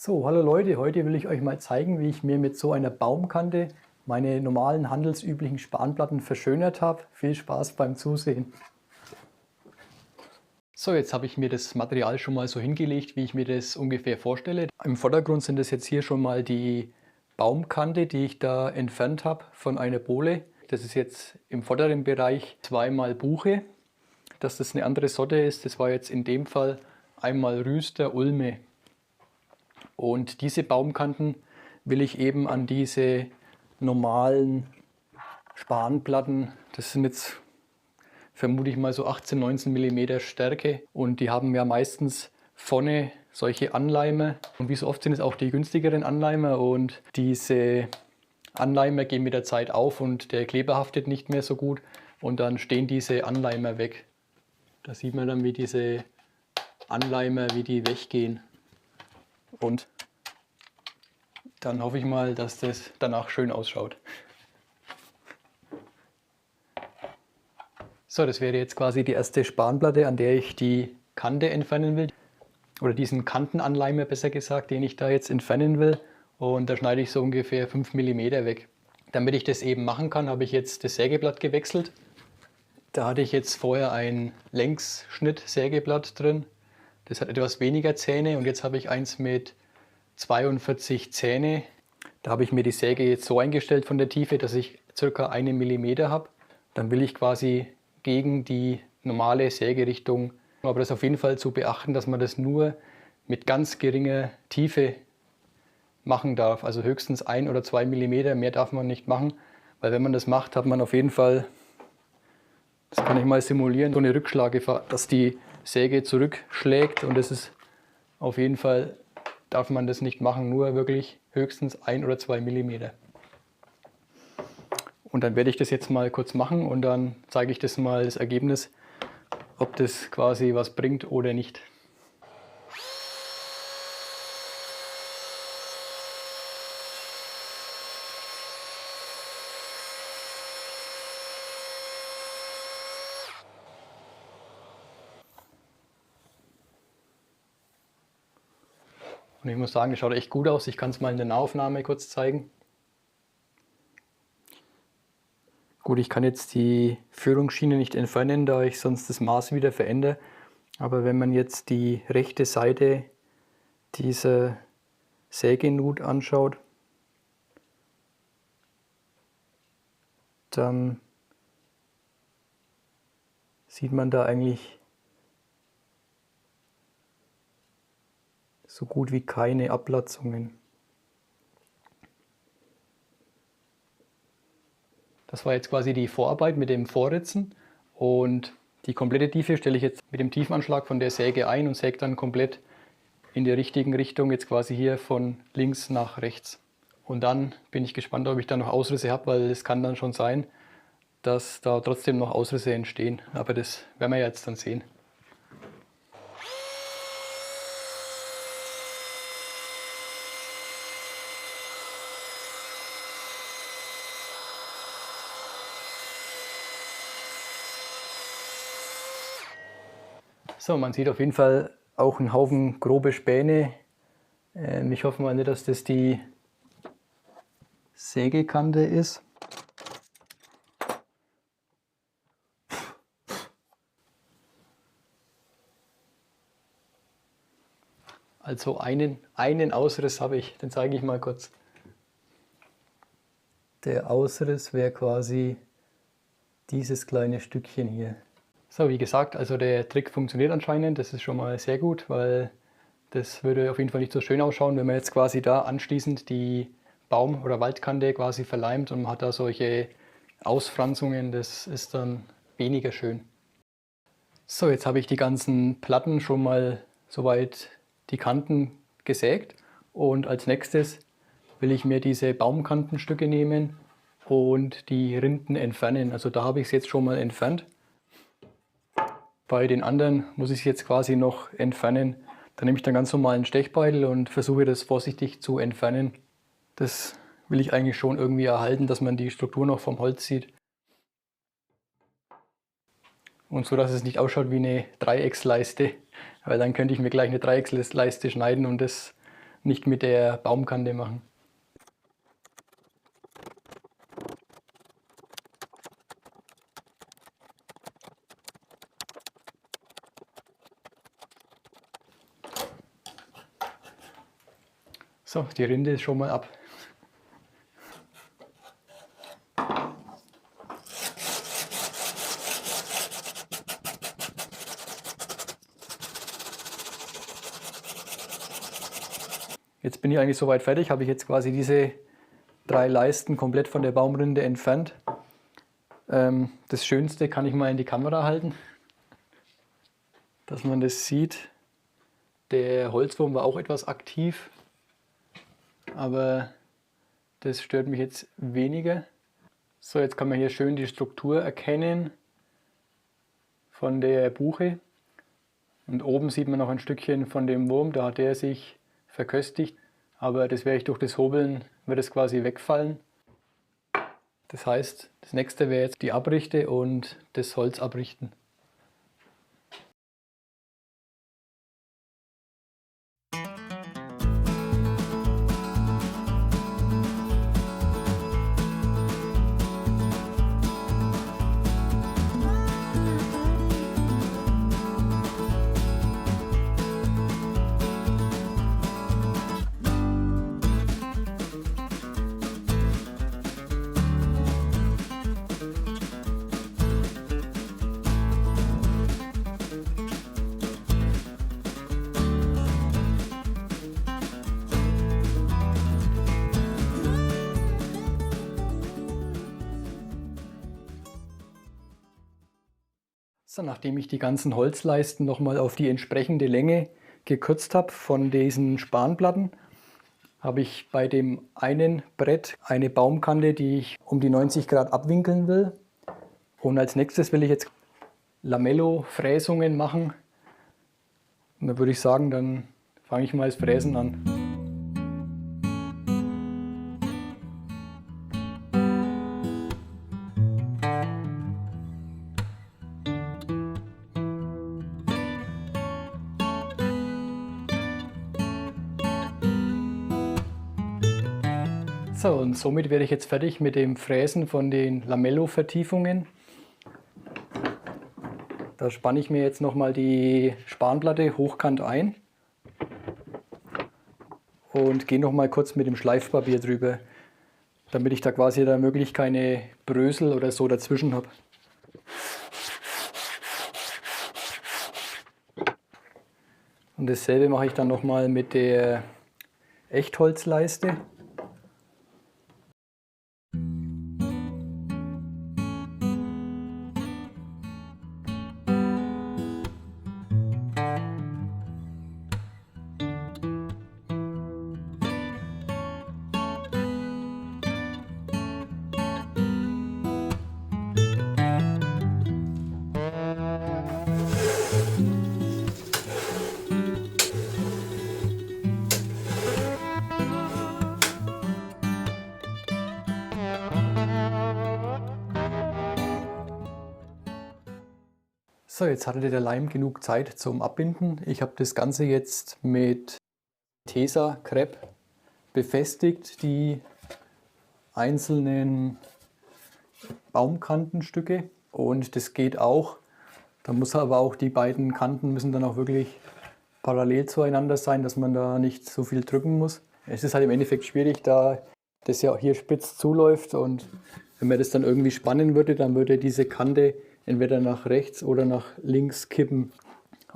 So, hallo Leute, heute will ich euch mal zeigen, wie ich mir mit so einer Baumkante meine normalen handelsüblichen Spanplatten verschönert habe. Viel Spaß beim Zusehen. So, jetzt habe ich mir das Material schon mal so hingelegt, wie ich mir das ungefähr vorstelle. Im Vordergrund sind das jetzt hier schon mal die Baumkante, die ich da entfernt habe von einer Bohle. Das ist jetzt im vorderen Bereich zweimal Buche. Dass das eine andere Sorte ist, das war jetzt in dem Fall einmal Rüster Ulme. Und diese Baumkanten will ich eben an diese normalen Spanplatten, das sind jetzt vermute ich mal so 18, 19 mm Stärke, und die haben ja meistens vorne solche Anleimer, und wie so oft sind es auch die günstigeren Anleimer, und diese Anleimer gehen mit der Zeit auf und der Kleber haftet nicht mehr so gut und dann stehen diese Anleimer weg. Da sieht man dann, wie diese Anleimer, wie die weggehen, und dann hoffe ich mal, dass das danach schön ausschaut. So, das wäre jetzt quasi die erste Spanplatte, an der ich die Kante entfernen will. Oder diesen Kantenanleimer besser gesagt, den ich da jetzt entfernen will. Und da schneide ich so ungefähr 5 mm weg. Damit ich das eben machen kann, habe ich jetzt das Sägeblatt gewechselt. Da hatte ich jetzt vorher ein Längsschnitt-Sägeblatt drin. Das hat etwas weniger Zähne, und jetzt habe ich eins mit 42 Zähne. Da habe ich mir die Säge jetzt so eingestellt von der Tiefe, dass ich ca. 1 mm habe. Dann will ich quasi gegen die normale Sägerichtung, aber das ist auf jeden Fall zu beachten, dass man das nur mit ganz geringer Tiefe machen darf. Also höchstens 1 oder 2 mm, mehr darf man nicht machen, weil wenn man das macht, hat man auf jeden Fall, das kann ich mal simulieren, so eine Rückschlaggefahr, dass die Säge zurückschlägt, und das ist auf jeden Fall, darf man das nicht machen, nur wirklich höchstens 1 oder 2 mm. Und dann werde ich das jetzt mal kurz machen und dann zeige ich das mal, das Ergebnis, ob das quasi was bringt oder nicht. Und ich muss sagen, das schaut echt gut aus. Ich kann es mal in der Nahaufnahme kurz zeigen. Gut, ich kann jetzt die Führungsschiene nicht entfernen, da ich sonst das Maß wieder verändere. Aber wenn man jetzt die rechte Seite dieser Sägenut anschaut, dann sieht man da eigentlich so gut wie keine Ablatzungen. Das war jetzt quasi die Vorarbeit mit dem Vorritzen, und die komplette Tiefe stelle ich jetzt mit dem Tiefenanschlag von der Säge ein und säge dann komplett in der richtigen Richtung, jetzt quasi hier von links nach rechts. Und dann bin ich gespannt, ob ich da noch Ausrisse habe, weil es kann dann schon sein, dass da trotzdem noch Ausrisse entstehen. Aber das werden wir jetzt dann sehen. So, man sieht auf jeden Fall auch einen Haufen grobe Späne. Ich hoffe mal nicht, dass das die Sägekante ist. Also einen Ausriss habe ich, den zeige ich mal kurz. Der Ausriss wäre quasi dieses kleine Stückchen hier. So, wie gesagt, also der Trick funktioniert anscheinend, das ist schon mal sehr gut, weil das würde auf jeden Fall nicht so schön ausschauen, wenn man jetzt quasi da anschließend die Baum- oder Waldkante quasi verleimt und man hat da solche Ausfranzungen, das ist dann weniger schön. So, jetzt habe ich die ganzen Platten schon mal soweit die Kanten gesägt, und als nächstes will ich mir diese Baumkantenstücke nehmen und die Rinden entfernen. Also da habe ich es jetzt schon mal entfernt. Bei den anderen muss ich es jetzt quasi noch entfernen. Da nehme ich dann ganz normalen Stechbeitel und versuche das vorsichtig zu entfernen. Das will ich eigentlich schon irgendwie erhalten, dass man die Struktur noch vom Holz sieht. Und so, dass es nicht ausschaut wie eine Dreiecksleiste, weil dann könnte ich mir gleich eine Dreiecksleiste schneiden und das nicht mit der Baumkante machen. So, die Rinde ist schon mal ab. Jetzt bin ich eigentlich soweit fertig, habe ich jetzt quasi diese 3 Leisten komplett von der Baumrinde entfernt. Das Schönste kann ich mal in die Kamera halten, dass man das sieht. Der Holzwurm war auch etwas aktiv, aber das stört mich jetzt weniger. So, jetzt kann man hier schön die Struktur erkennen von der Buche. Und oben sieht man noch ein Stückchen von dem Wurm, da hat er sich verköstigt. Aber das werde ich durch das Hobeln, wird es quasi wegfallen. Das heißt, das nächste wäre jetzt die Abrichte und das Holz abrichten. So, nachdem ich die ganzen Holzleisten nochmal auf die entsprechende Länge gekürzt habe von diesen Spanplatten, habe ich bei dem einen Brett eine Baumkante, die ich um die 90 Grad abwinkeln will. Und als nächstes will ich jetzt Lamello-Fräsungen machen. Und da würde ich sagen, dann fange ich mal das Fräsen an. So, und somit werde ich jetzt fertig mit dem Fräsen von den Lamello-Vertiefungen. Da spanne ich mir jetzt nochmal die Spanplatte hochkant ein und gehe nochmal kurz mit dem Schleifpapier drüber, damit ich da quasi da möglichst keine Brösel oder so dazwischen habe. Und dasselbe mache ich dann nochmal mit der Echtholzleiste. So, jetzt hatte der Leim genug Zeit zum Abbinden. Ich habe das Ganze jetzt mit Tesa Crepe befestigt, die einzelnen Baumkantenstücke. Und das geht auch. Da muss aber auch die beiden Kanten müssen dann auch wirklich parallel zueinander sein, dass man da nicht so viel drücken muss. Es ist halt im Endeffekt schwierig, da das ja auch hier spitz zuläuft, und wenn man das dann irgendwie spannen würde, dann würde diese Kante entweder nach rechts oder nach links kippen.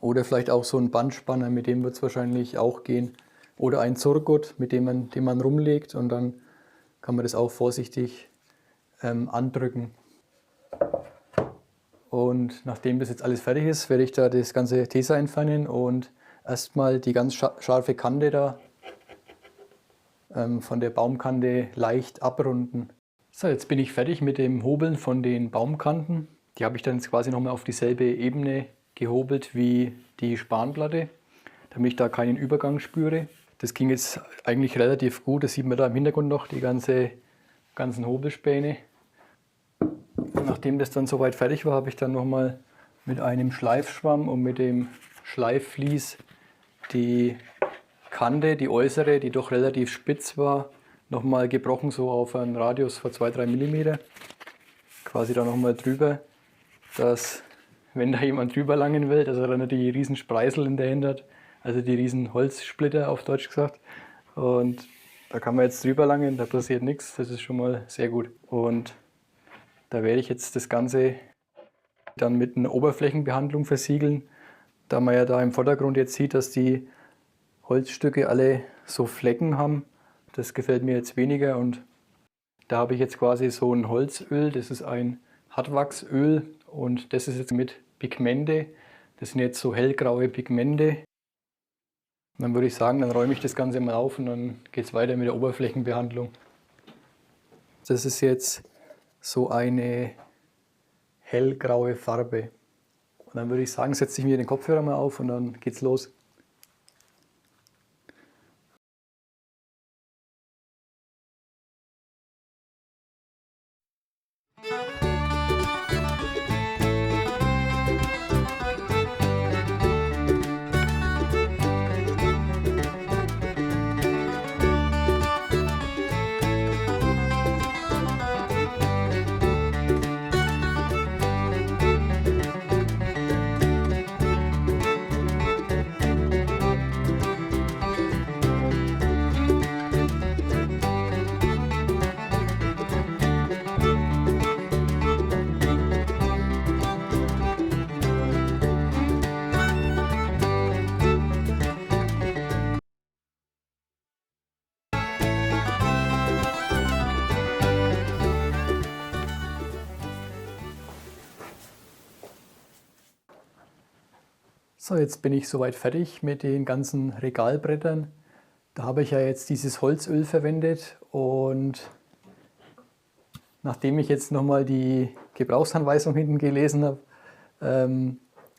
Oder vielleicht auch so ein Bandspanner, mit dem wird es wahrscheinlich auch gehen. Oder ein Zurgott, mit dem man rumlegt, und dann kann man das auch vorsichtig andrücken. Und nachdem das jetzt alles fertig ist, werde ich da das ganze Tesa entfernen und erstmal die ganz scharfe Kante da von der Baumkante leicht abrunden. So, jetzt bin ich fertig mit dem Hobeln von den Baumkanten. Die habe ich dann jetzt quasi nochmal auf dieselbe Ebene gehobelt wie die Spanplatte, damit ich da keinen Übergang spüre. Das ging jetzt eigentlich relativ gut. Das sieht man da im Hintergrund noch, die ganzen Hobelspäne. Nachdem das dann soweit fertig war, habe ich dann nochmal mit einem Schleifschwamm und mit dem Schleifvlies die Kante, die äußere, die doch relativ spitz war, nochmal gebrochen, so auf einen Radius von 2-3 mm. Quasi da nochmal drüber, dass, wenn da jemand drüber langen will, dass er dann nicht die riesen Spreißel in der Hand hat, also die riesen Holzsplitter auf Deutsch gesagt. Und da kann man jetzt drüber langen, da passiert nichts, das ist schon mal sehr gut. Und da werde ich jetzt das Ganze dann mit einer Oberflächenbehandlung versiegeln, da man ja da im Vordergrund jetzt sieht, dass die Holzstücke alle so Flecken haben. Das gefällt mir jetzt weniger und da habe ich jetzt quasi so ein Holzöl, das ist ein Hartwachsöl und das ist jetzt mit Pigmente. Das sind jetzt so hellgraue Pigmente. Und dann würde ich sagen, dann räume ich das Ganze mal auf und dann geht es weiter mit der Oberflächenbehandlung. Das ist jetzt so eine hellgraue Farbe. Und dann würde ich sagen, setze ich mir den Kopfhörer mal auf und dann geht's los. So, jetzt bin ich soweit fertig mit den ganzen Regalbrettern. Da habe ich ja jetzt dieses Holzöl verwendet und nachdem ich jetzt nochmal die Gebrauchsanweisung hinten gelesen habe,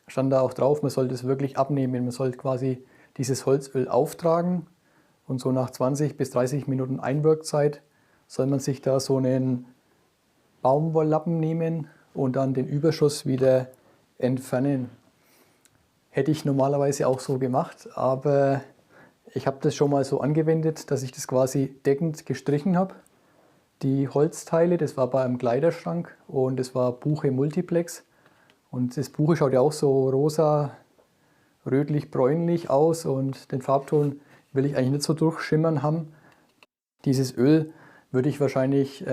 stand da auch drauf, man sollte es wirklich abnehmen. Man sollte quasi dieses Holzöl auftragen und so nach 20 bis 30 Minuten Einwirkzeit soll man sich da so einen Baumwolllappen nehmen und dann den Überschuss wieder entfernen. Hätte ich normalerweise auch so gemacht, aber ich habe das schon mal so angewendet, dass ich das quasi deckend gestrichen habe. Die Holzteile, das war bei einem Kleiderschrank und das war Buche Multiplex. Und das Buche schaut ja auch so rosa, rötlich-bräunlich aus und den Farbton will ich eigentlich nicht so durchschimmern haben. Dieses Öl würde ich wahrscheinlich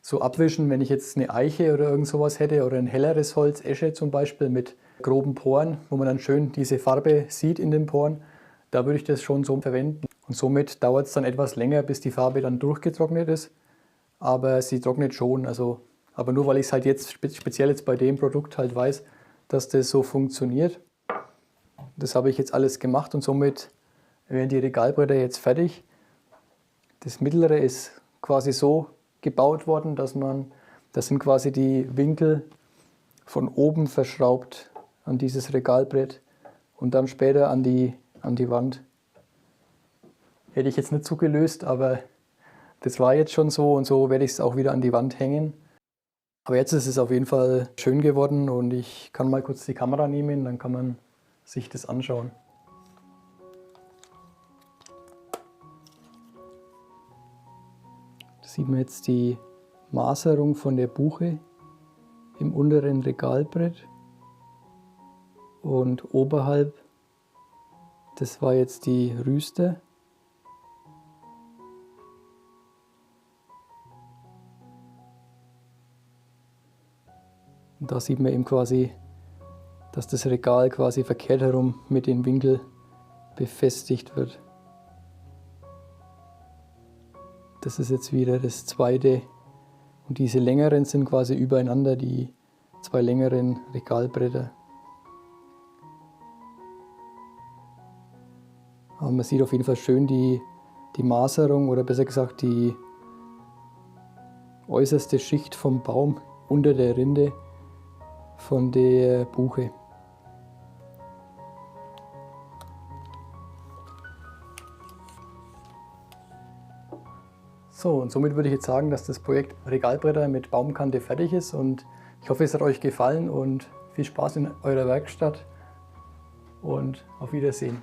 so abwischen, wenn ich jetzt eine Eiche oder irgend sowas hätte oder ein helleres Holz, Esche zum Beispiel mit groben Poren, wo man dann schön diese Farbe sieht in den Poren. Da würde ich das schon so verwenden. Und somit dauert es dann etwas länger, bis die Farbe dann durchgetrocknet ist. Aber sie trocknet schon. Also, aber nur weil ich es halt jetzt speziell jetzt bei dem Produkt halt weiß, dass das so funktioniert. Das habe ich jetzt alles gemacht und somit werden die Regalbretter jetzt fertig. Das mittlere ist quasi so gebaut worden, das sind quasi die Winkel von oben verschraubt an dieses Regalbrett und dann später an die Wand. Hätte ich jetzt nicht so gelöst, aber das war jetzt schon so und so werde ich es auch wieder an die Wand hängen. Aber jetzt ist es auf jeden Fall schön geworden und ich kann mal kurz die Kamera nehmen, dann kann man sich das anschauen. Da sieht man jetzt die Maserung von der Buche im unteren Regalbrett und oberhalb, das war jetzt die Rüste. Und da sieht man eben quasi, dass das Regal quasi verkehrt herum mit dem Winkel befestigt wird. Das ist jetzt wieder das zweite. Und diese längeren sind quasi übereinander, die zwei längeren Regalbretter. Aber man sieht auf jeden Fall schön die Maserung oder besser gesagt die äußerste Schicht vom Baum unter der Rinde von der Buche. So, und somit würde ich jetzt sagen, dass das Projekt Regalbretter mit Baumkante fertig ist und ich hoffe, es hat euch gefallen und viel Spaß in eurer Werkstatt und auf Wiedersehen.